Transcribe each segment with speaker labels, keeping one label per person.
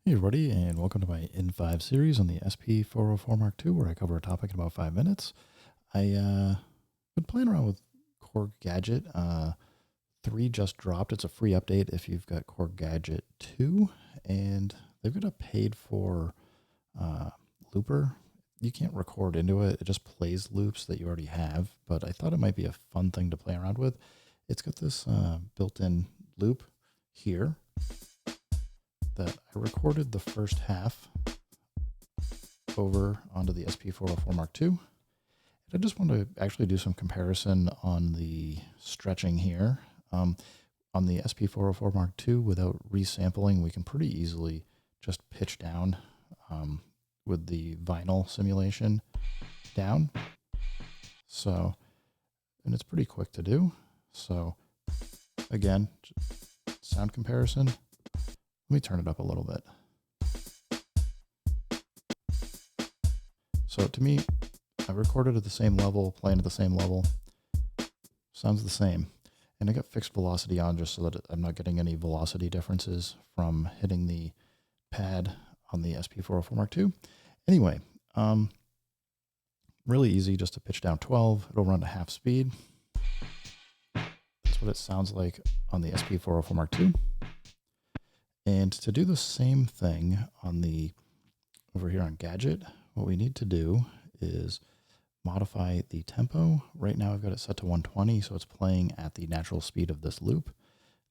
Speaker 1: Hey everybody, and welcome to my N5 series on the SP404 mk2, where I cover a topic in about 5 minutes. I've been playing around with Korg Gadget. 3 just dropped. It's a free update if you've got Korg Gadget 2, and they've got a paid-for looper. You can't record into it. It just plays loops that you already have, but I thought it might be a fun thing to play around with. It's got this built-in loop here that I recorded the first half over onto the SP404 mk2. And I just want to actually do some comparison on the stretching here. On the SP404 mk2, without resampling, we can pretty easily just pitch down with the vinyl simulation down. So, and it's pretty quick to do. So, again, sound comparison. Let me turn it up a little bit. So to me, I recorded at the same level, playing at the same level. Sounds the same. And I got fixed velocity on just so that I'm not getting any velocity differences from hitting the pad on the SP404 mk2. Anyway, really easy just to pitch down 12. It'll run to half speed. That's what it sounds like on the SP404 mk2. And to do the same thing on the over here on Gadget, what we need to do is modify the tempo. Right now I've got it set to 120, so it's playing at the natural speed of this loop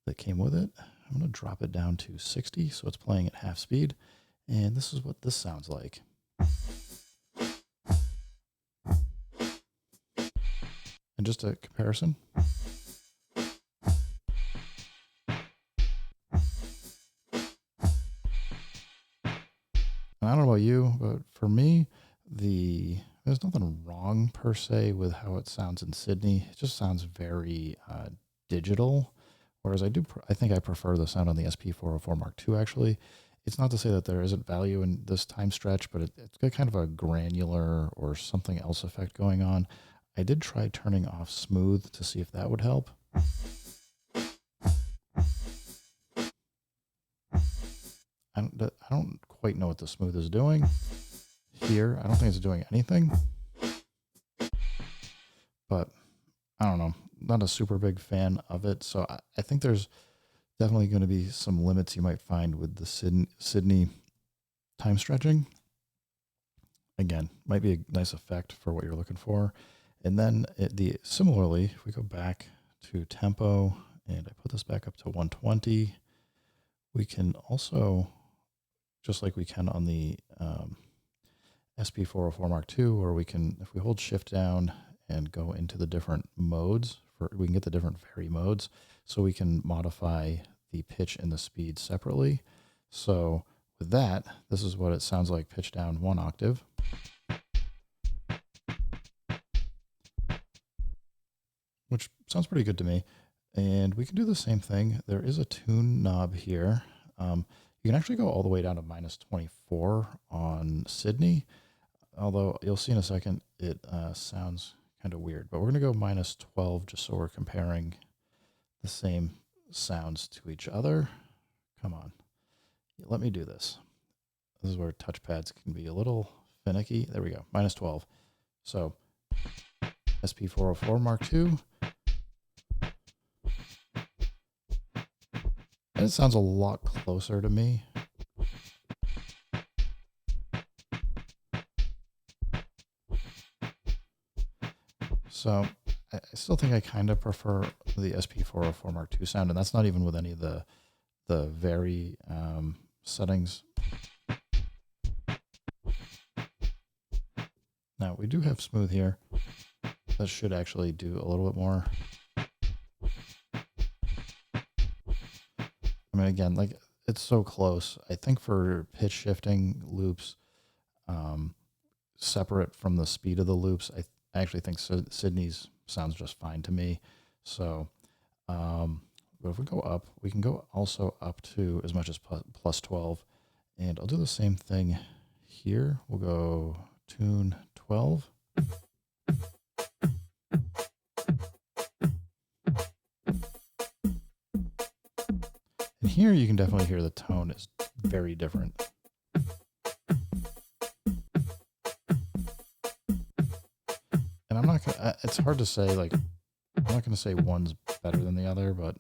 Speaker 1: that came with it. I'm going to drop it down to 60, so it's playing at half speed. And this is what this sounds like. And just a comparison. And I don't know about you, but for me, there's nothing wrong per se with how it sounds in Sydney. It just sounds very digital, whereas I think I prefer the sound on the SP404 mk2 actually. It's not to say that there isn't value in this time stretch, but it's got kind of a granular or something else effect going on. I did try turning off smooth to see if that would help. I don't quite know what the smooth is doing here. I don't think it's doing anything, but I don't know. Not a super big fan of it. So I think there's definitely going to be some limits you might find with the Sydney time stretching. Again, might be a nice effect for what you're looking for. And then similarly, if we go back to tempo and I put this back up to 120, we can also, just like we can on the SP404 mk2, or we can, if we hold shift down and go into the different modes, we can get the different vary modes, so we can modify the pitch and the speed separately. So with that, this is what it sounds like pitch down 1 octave. Which sounds pretty good to me. And we can do the same thing. There is a tune knob here. You can actually go all the way down to -24 on Sydney, although you'll see in a second it sounds kind of weird. But we're going to go -12 just so we're comparing the same sounds to each other. Come on. Let me do this. This is where touchpads can be a little finicky. There we go, -12. So SP404 mk2. And it sounds a lot closer to me. So I still think I kind of prefer the SP404 mk2 sound, and that's not even with any of the vary settings. Now we do have smooth here. That should actually do a little bit more. I mean, again, like it's so close. I think for pitch shifting loops, separate from the speed of the loops, I actually think Sydney's sounds just fine to me. So, but if we go up, we can go also up to as much as +12. And I'll do the same thing here. We'll go tune 12. And here you can definitely hear the tone is very different. And I'm not gonna, it's hard to say, like, I'm not gonna say one's better than the other, but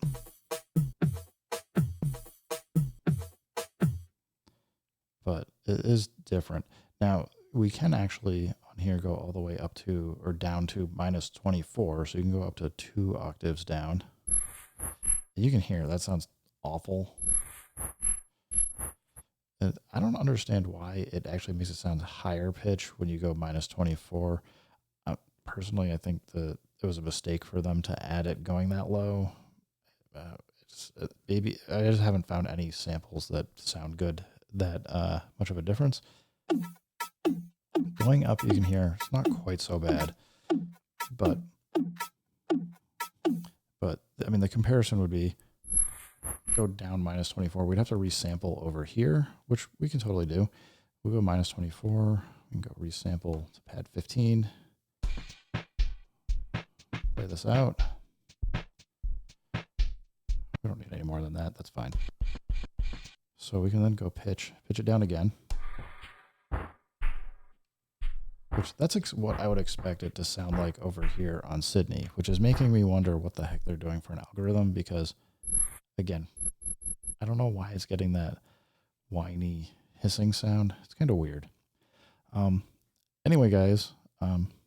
Speaker 1: it is different. Now, we can actually on here go all the way up to, or down to -24, so you can go up to 2 octaves down. And you can hear, that sounds awful. And I don't understand why it actually makes it sound higher pitch when you go -24. Personally, I think it was a mistake for them to add it going that low. Maybe I just haven't found any samples that sound good, that much of a difference. Going up, you can hear it's not quite so bad, but I mean, the comparison would be go down -24. We'd have to resample over here, which we can totally do. We'll go -24. We can go resample to pad 15. Play this out. We don't need any more than that. That's fine. So we can then go pitch it down again. Which that's what I would expect it to sound like over here on Sydney, which is making me wonder what the heck they're doing for an algorithm, because again, I don't know why it's getting that whiny hissing sound. It's kind of weird. Anyway, guys,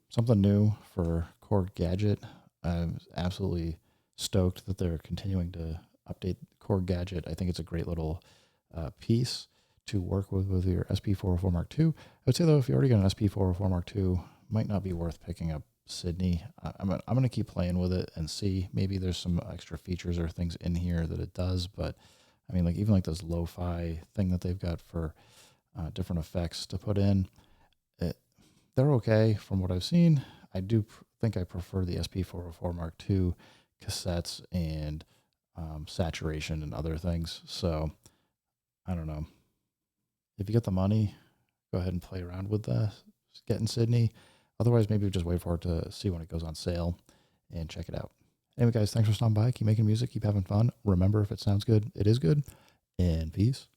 Speaker 1: something new for Korg Gadget. I'm absolutely stoked that they're continuing to update Korg Gadget. I think it's a great little piece to work with your SP404 Mark II. I would say, though, if you already got an SP404 Mark II, might not be worth picking up Sydney. I'm going to keep playing with it and see. Maybe there's some extra features or things in here that it does, but I mean, like even like this lo-fi thing that they've got for different effects to put in, they're okay from what I've seen. I do think I prefer the SP404 Mark II cassettes and saturation and other things. So I don't know. If you get the money, go ahead and play around with getting Sydney. Otherwise, maybe just wait for it to see when it goes on sale and check it out. Anyway, guys, thanks for stopping by. Keep making music. Keep having fun. Remember, if it sounds good, it is good. And peace.